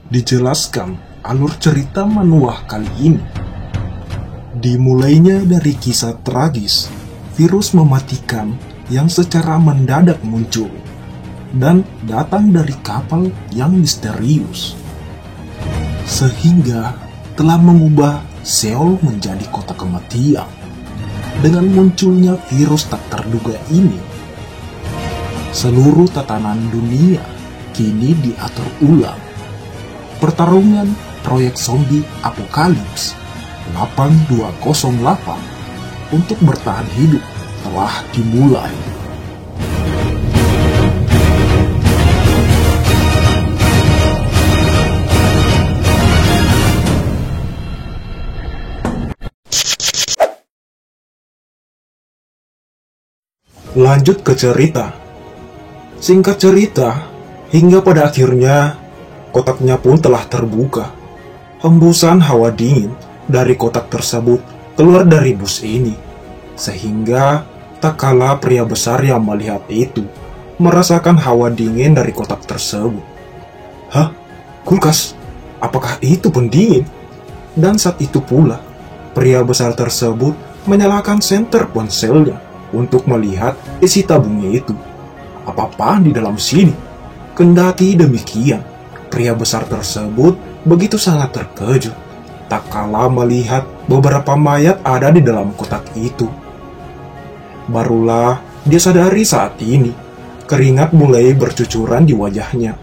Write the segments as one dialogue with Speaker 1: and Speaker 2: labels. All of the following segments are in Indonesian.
Speaker 1: Dijelaskan alur cerita manual kali ini. Dimulainya dari kisah tragis virus mematikan yang secara mendadak muncul dan datang dari kapal yang misterius, sehingga telah mengubah Seoul menjadi kota kematian. Dengan munculnya virus tak terduga ini, seluruh tatanan dunia kini diatur ulang. Pertarungan proyek zombie apokalips 8208 untuk bertahan hidup telah dimulai. Lanjut ke cerita. Singkat cerita, hingga pada akhirnya kotaknya pun telah terbuka. Hembusan hawa dingin dari kotak tersebut keluar dari bus ini, sehingga tak kala pria besar yang melihat itu merasakan hawa dingin dari kotak tersebut. Hah? Kulkas? Apakah itu pendingin? Dan saat itu pula, pria besar tersebut menyalakan senter ponselnya untuk melihat isi tabungnya itu. Apa-apaan di dalam sini? Kendati demikian, pria besar tersebut begitu sangat terkejut tak kala melihat beberapa mayat ada di dalam kotak itu. Barulah dia sadari saat ini, keringat mulai bercucuran di wajahnya.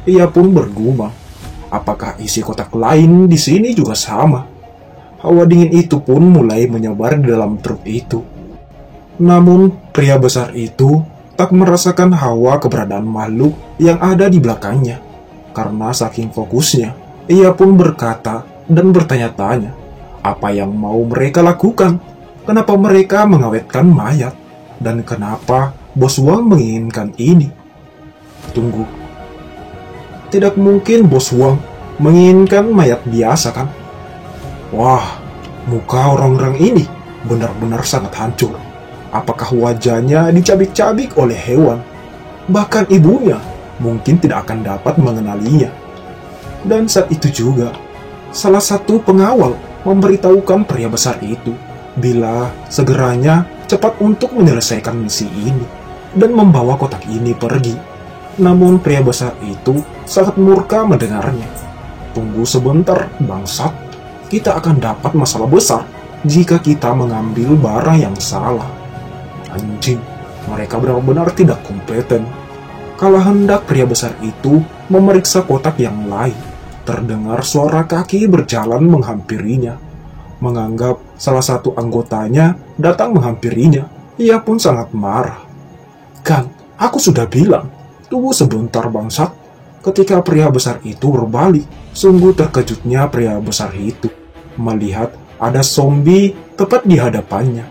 Speaker 1: Ia pun bergumam, apakah isi kotak lain di sini juga sama? Hawa dingin itu pun mulai menyebar di dalam truk itu. Namun, pria besar itu tak merasakan hawa keberadaan makhluk yang ada di belakangnya. Karena saking fokusnya, ia pun berkata dan bertanya-tanya, apa yang mau mereka lakukan? Kenapa mereka mengawetkan mayat? Dan kenapa Bos Wang menginginkan ini? Tunggu. Tidak mungkin Bos Wang menginginkan mayat biasa, kan? Wah, muka orang-orang ini benar-benar sangat hancur. Apakah wajahnya dicabik-cabik oleh hewan? Bahkan ibunya mungkin tidak akan dapat mengenalinya. Dan saat itu juga, salah satu pengawal memberitahukan pria besar itu bila segeranya cepat untuk menyelesaikan misi ini dan membawa kotak ini pergi. Namun pria besar itu sangat murka mendengarnya. Tunggu sebentar, bangsat. Kita akan dapat masalah besar jika kita mengambil barang yang salah. Anjing, mereka benar-benar tidak kompeten. Kala hendak pria besar itu memeriksa kotak yang lain, terdengar suara kaki berjalan menghampirinya. Menganggap salah satu anggotanya datang menghampirinya, ia pun sangat marah. Kan, aku sudah bilang, tunggu sebentar bangsat. Ketika pria besar itu berbalik, sungguh terkejutnya pria besar itu melihat ada zombie tepat di hadapannya.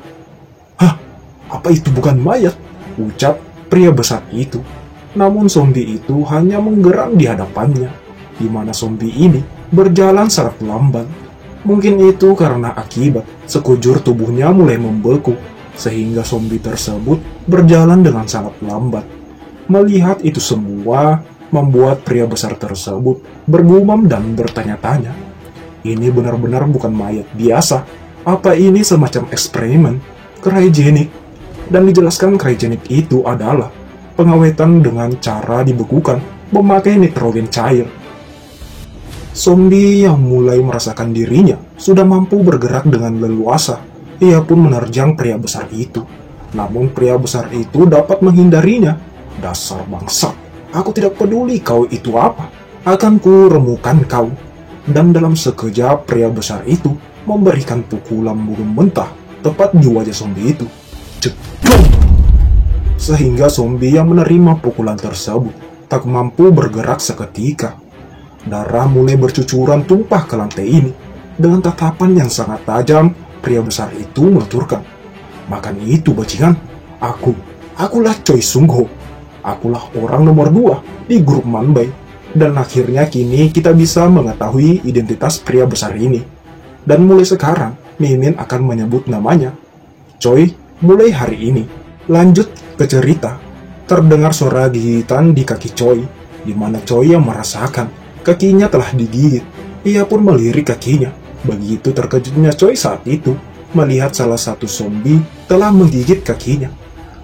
Speaker 1: Hah? Apa itu bukan mayat? Ucap pria besar itu. Namun zombie itu hanya menggeram di hadapannya, di mana zombie ini berjalan sangat lamban. Mungkin itu karena akibat sekujur tubuhnya mulai membeku, sehingga zombie tersebut berjalan dengan sangat lambat. Melihat itu semua, membuat pria besar tersebut bergumam dan bertanya-tanya. Ini benar-benar bukan mayat biasa. Apa ini semacam eksperimen kriogenik? Dan dijelaskan kriogenik itu adalah pengawetan dengan cara dibekukan memakai nitrogen cair. Zombie yang mulai merasakan dirinya sudah mampu bergerak dengan leluasa. Ia pun menerjang pria besar itu. Namun pria besar itu dapat menghindarinya. Dasar bangsat, aku tidak peduli kau itu apa. Akan ku remukan kau. Dan dalam sekejap pria besar itu memberikan pukulan burung mentah tepat di wajah zombie itu. Ceklong! Sehingga zombie yang menerima pukulan tersebut tak mampu bergerak seketika. Darah mulai bercucuran tumpah ke lantai ini. Dengan tatapan yang sangat tajam, pria besar itu menuturkan, "Makan itu bajingan. Akulah Choi Sung-ho. Akulah orang nomor 2 di grup Manbai. Dan akhirnya kini kita bisa mengetahui identitas pria besar ini. Dan mulai sekarang, Mimin akan menyebut namanya Choi mulai hari ini." Lanjut ke cerita. Terdengar suara gigitan di kaki Choi, di mana Choi yang merasakan kakinya telah digigit. Ia pun melirik kakinya. Begitu terkejutnya Choi saat itu melihat salah satu zombie telah menggigit kakinya.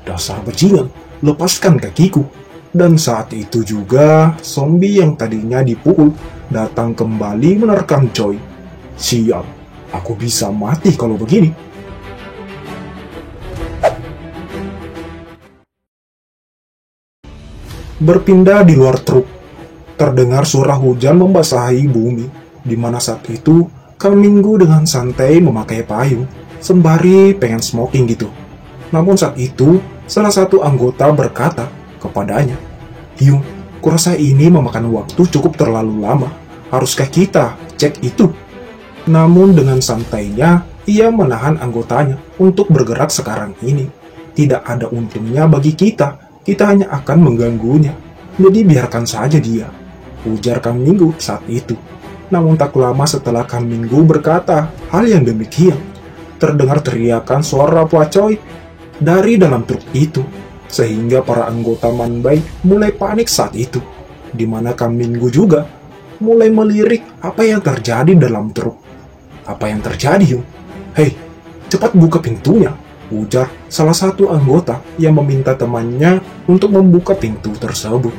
Speaker 1: Dasar bajingan, lepaskan kakiku. Dan saat itu juga zombie yang tadinya dipukul datang kembali menerkam Choi. Sial, aku bisa mati kalau begini. Berpindah di luar truk, terdengar suara hujan membasahi bumi, di mana saat itu Kang Minggu dengan santai memakai payung, sembari pengen smoking gitu. Namun saat itu, salah satu anggota berkata kepadanya, "Hyung, kurasa ini memakan waktu cukup terlalu lama. Haruskah kita cek itu?" Namun dengan santainya, ia menahan anggotanya untuk bergerak sekarang ini. Tidak ada untungnya bagi kita hanya akan mengganggunya. Jadi biarkan saja dia, ujar Kang Minggu saat itu. Namun tak lama setelah Kang Minggu berkata hal yang demikian, terdengar teriakan suara Pak Choi dari dalam truk itu, sehingga para anggota Manbai mulai panik saat itu, di mana Kang Minggu juga mulai melirik apa yang terjadi dalam truk. "Apa yang terjadi, Yung? Hei, cepat buka pintunya," ujar salah satu anggota yang meminta temannya untuk membuka pintu tersebut.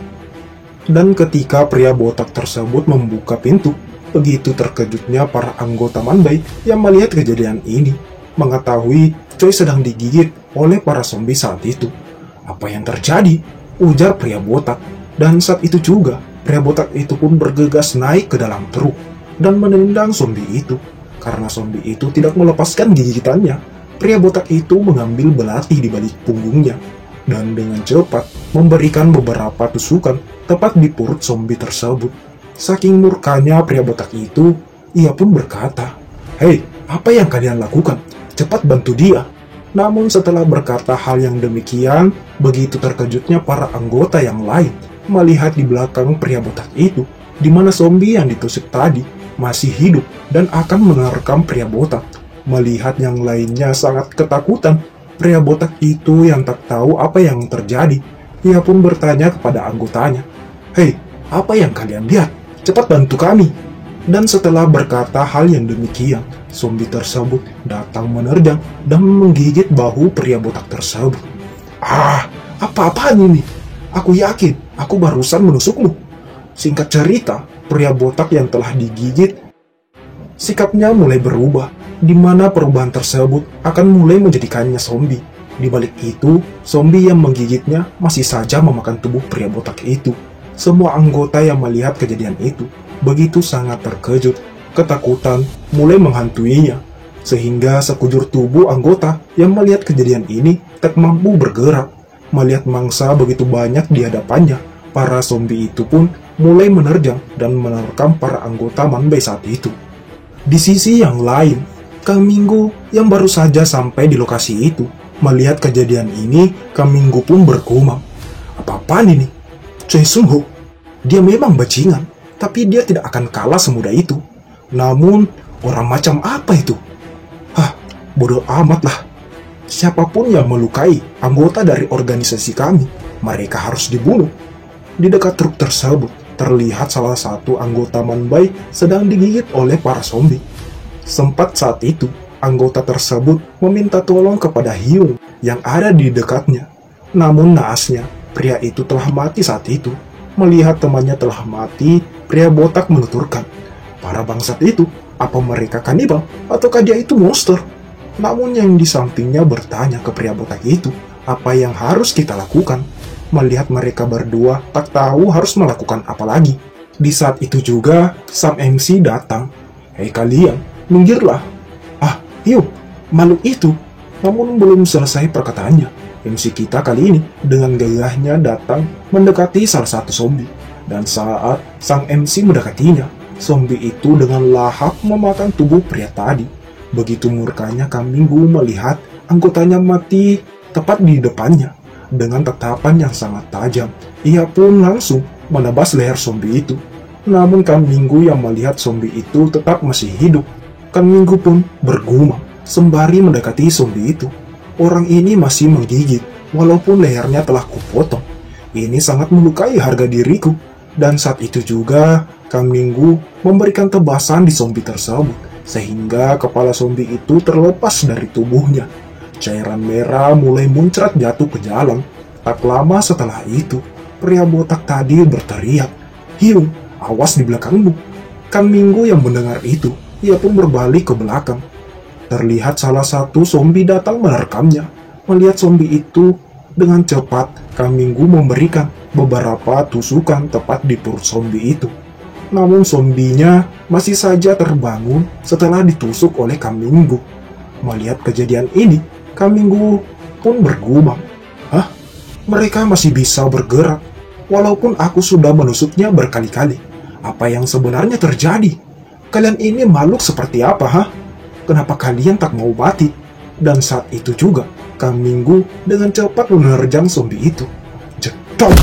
Speaker 1: Dan ketika pria botak tersebut membuka pintu, begitu terkejutnya para anggota Manbai yang melihat kejadian ini, mengetahui Choi sedang digigit oleh para zombie saat itu. "Apa yang terjadi?" ujar pria botak. Dan saat itu juga, pria botak itu pun bergegas naik ke dalam truk dan menendang zombie itu. Karena zombie itu tidak melepaskan gigitannya, pria botak itu mengambil belati di balik punggungnya dan dengan cepat memberikan beberapa tusukan tepat di perut zombie tersebut. Saking murkanya pria botak itu, ia pun berkata, "Hei, apa yang kalian lakukan? Cepat bantu dia." Namun setelah berkata hal yang demikian, begitu terkejutnya para anggota yang lain melihat di belakang pria botak itu, di mana zombie yang ditusuk tadi masih hidup dan akan menerkam pria botak. Melihat yang lainnya sangat ketakutan, pria botak itu yang tak tahu apa yang terjadi, ia pun bertanya kepada anggotanya, "Hei, apa yang kalian lihat? Cepat bantu kami." Dan setelah berkata hal yang demikian, zombie tersebut datang menerjang dan menggigit bahu pria botak tersebut. "Ah, apa-apaan ini? Aku yakin aku barusan menusukmu." Singkat cerita, pria botak yang telah digigit, sikapnya mulai berubah, di mana perubahan tersebut akan mulai menjadikannya zombie. Di balik itu, zombie yang menggigitnya masih saja memakan tubuh pria botak itu. Semua anggota yang melihat kejadian itu begitu sangat terkejut, ketakutan mulai menghantuinya, sehingga sekujur tubuh anggota yang melihat kejadian ini tak mampu bergerak. Melihat mangsa begitu banyak di hadapannya, para zombie itu pun mulai menerjang dan menerkam para anggota Manbai saat itu. Di sisi yang lain, Kang Minggu yang baru saja sampai di lokasi itu melihat kejadian ini, Kang Minggu pun bergumam, "Apa-apaan ini? Choi Sung-ho, dia memang bajingan, tapi dia tidak akan kalah semudah itu. Namun, orang macam apa itu? Hah, bodoh amat lah. Siapapun yang melukai anggota dari organisasi kami, mereka harus dibunuh." Di dekat truk tersebut, terlihat salah satu anggota Manbai sedang digigit oleh para zombie. Sempat saat itu, anggota tersebut meminta tolong kepada Hyung yang ada di dekatnya. Namun naasnya, pria itu telah mati saat itu. Melihat temannya telah mati, pria botak menuturkan, "Para bangsat itu, apa mereka kanibal ataukah dia itu monster?" Namun yang di sampingnya bertanya ke pria botak itu, apa yang harus kita lakukan? Melihat mereka berdua tak tahu harus melakukan apa lagi. Di saat itu juga, sang MC datang. "Hei kalian, minggirlah." "Ah, yuk, makhluk itu." Namun belum selesai perkataannya, MC kita kali ini dengan gagahnya datang mendekati salah satu zombie. Dan saat sang MC mendekatinya, zombie itu dengan lahap memakan tubuh pria tadi. Begitu murkanya Kang Minggu melihat anggotanya mati tepat di depannya. Dengan tatapan yang sangat tajam, ia pun langsung menebas leher zombie itu. Namun Kang Minggu yang melihat zombie itu tetap masih hidup. Kang Minggu pun bergumam sembari mendekati zombie itu. Orang ini masih menggigit, walaupun lehernya telah kupotong. Ini sangat melukai harga diriku. Dan saat itu juga, Kang Minggu memberikan tebasan di zombie tersebut, sehingga kepala zombie itu terlepas dari tubuhnya. Cairan merah mulai muncrat jatuh ke jalan. Tak lama setelah itu, pria botak tadi berteriak, "Hiung, awas di belakangmu." Kang Minggu yang mendengar itu, ia pun berbalik ke belakang. Terlihat salah satu zombie datang menerkamnya. Melihat zombie itu, dengan cepat Kang Minggu memberikan beberapa tusukan tepat di perut zombie itu. Namun zombinya masih saja terbangun setelah ditusuk oleh Kang Minggu. Melihat kejadian ini, Kang Minggu pun bergumam, "Hah? Mereka masih bisa bergerak, walaupun aku sudah menusuknya berkali-kali. Apa yang sebenarnya terjadi? Kalian ini makhluk seperti apa, hah? Kenapa kalian tak mau mati?" Dan saat itu juga, Kang Minggu dengan cepat menerjang zombie itu. Jedong!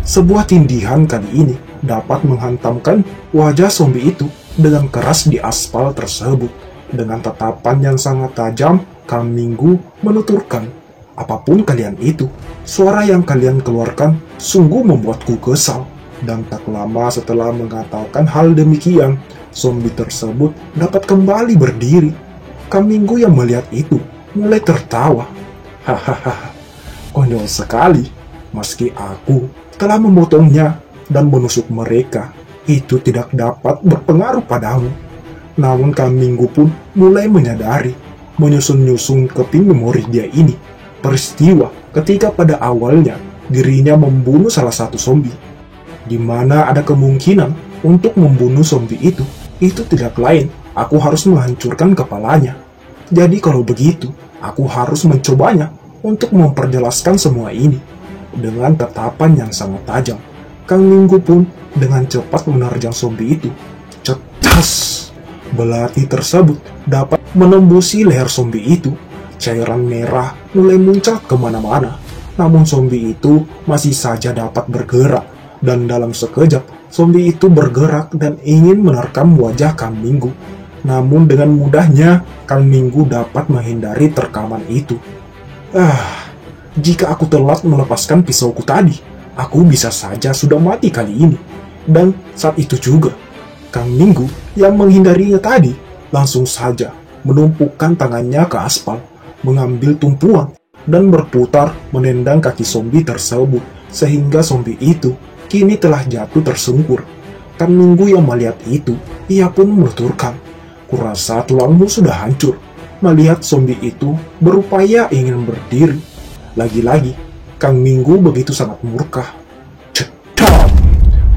Speaker 1: Sebuah tindihan kali ini dapat menghantamkan wajah zombie itu dengan keras di aspal tersebut. Dengan tatapan yang sangat tajam, Kang Minggu menuturkan, "Apapun kalian itu, suara yang kalian keluarkan sungguh membuatku kesal." Dan tak lama setelah mengatakan hal demikian, zombie tersebut dapat kembali berdiri. Kang Minggu yang melihat itu mulai tertawa. "Hahaha, konyol sekali. Meski aku telah memotongnya dan menusuk mereka, itu tidak dapat berpengaruh padamu." Namun Kang Minggu pun mulai menyadari, menyusun-nyusun ke pin memori dia ini, peristiwa ketika pada awalnya dirinya membunuh salah satu zombie, di mana ada kemungkinan untuk membunuh zombie itu tidak lain, aku harus menghancurkan kepalanya. Jadi kalau begitu, aku harus mencobanya untuk memperjelaskan semua ini. Dengan tatapan yang sangat tajam, Kang Minggu pun dengan cepat menerjang zombie itu. Cetas! Belati tersebut dapat menembusi leher zombie itu. Cairan merah mulai muncrat kemana-mana. Namun zombie itu masih saja dapat bergerak. Dan dalam sekejap, zombie itu bergerak dan ingin menerkam wajah Kang Minggu. Namun dengan mudahnya, Kang Minggu dapat menghindari terkaman itu. Jika aku telat melepaskan pisauku tadi, aku bisa saja sudah mati kali ini. Dan saat itu juga, Kang Minggu yang menghindarinya tadi langsung saja menumpukan tangannya ke aspal, mengambil tumpuan, dan berputar menendang kaki zombie tersebut, sehingga zombie itu kini telah jatuh tersungkur. Kang Minggu yang melihat itu, ia pun menuturkan, "Kurasa tulangmu sudah hancur." Melihat zombie itu berupaya ingin berdiri. Lagi-lagi, Kang Minggu begitu sangat murka. Jedam!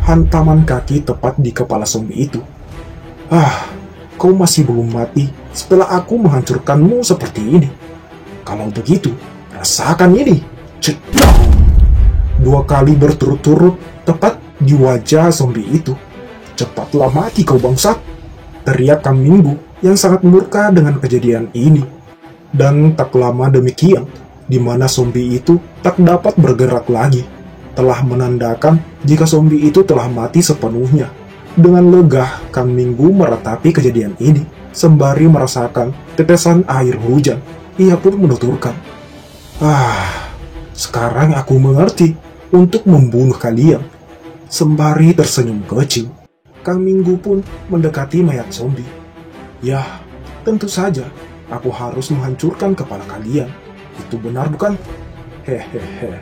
Speaker 1: Hantaman kaki tepat di kepala zombie itu. Kau masih belum mati setelah aku menghancurkanmu seperti ini. Kalau begitu, rasakan ini. Jedam! 2 kali berturut-turut tepat di wajah zombie itu. "Cepatlah mati kau bangsat!" teriak Kang Minggu yang sangat murka dengan kejadian ini. Dan tak lama demikian, di mana zombie itu tak dapat bergerak lagi, telah menandakan jika zombie itu telah mati sepenuhnya. Dengan lega, Kang Minggu meratapi kejadian ini, sembari merasakan tetesan air hujan. Ia pun menuturkan, sekarang aku mengerti untuk membunuh kalian. Sembari tersenyum kecil, Kang Minggu pun mendekati mayat zombie. "Ya, tentu saja, aku harus menghancurkan kepala kalian. Itu benar bukan? Hehehe."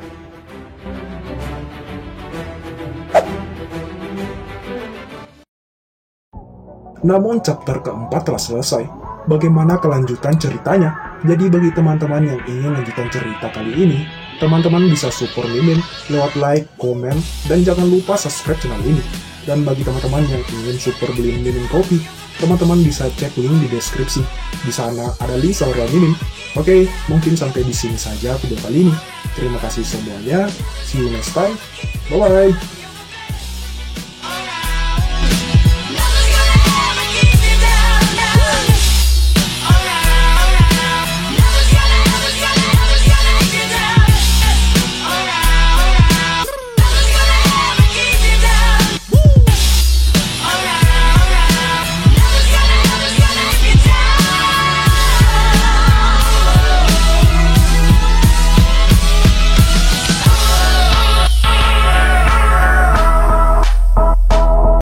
Speaker 1: Namun chapter keempat telah selesai. Bagaimana kelanjutan ceritanya? Jadi bagi teman-teman yang ingin lanjutan cerita kali ini, teman-teman bisa support Mimin lewat like, komen, dan jangan lupa subscribe channel ini. Dan bagi teman-teman yang ingin support beli Mimin kopi, teman-teman bisa cek link di deskripsi. Di sana ada link saluran Mimin. Oke, mungkin sampai di sini saja video kali ini. Terima kasih semuanya. See you next time. Bye-bye.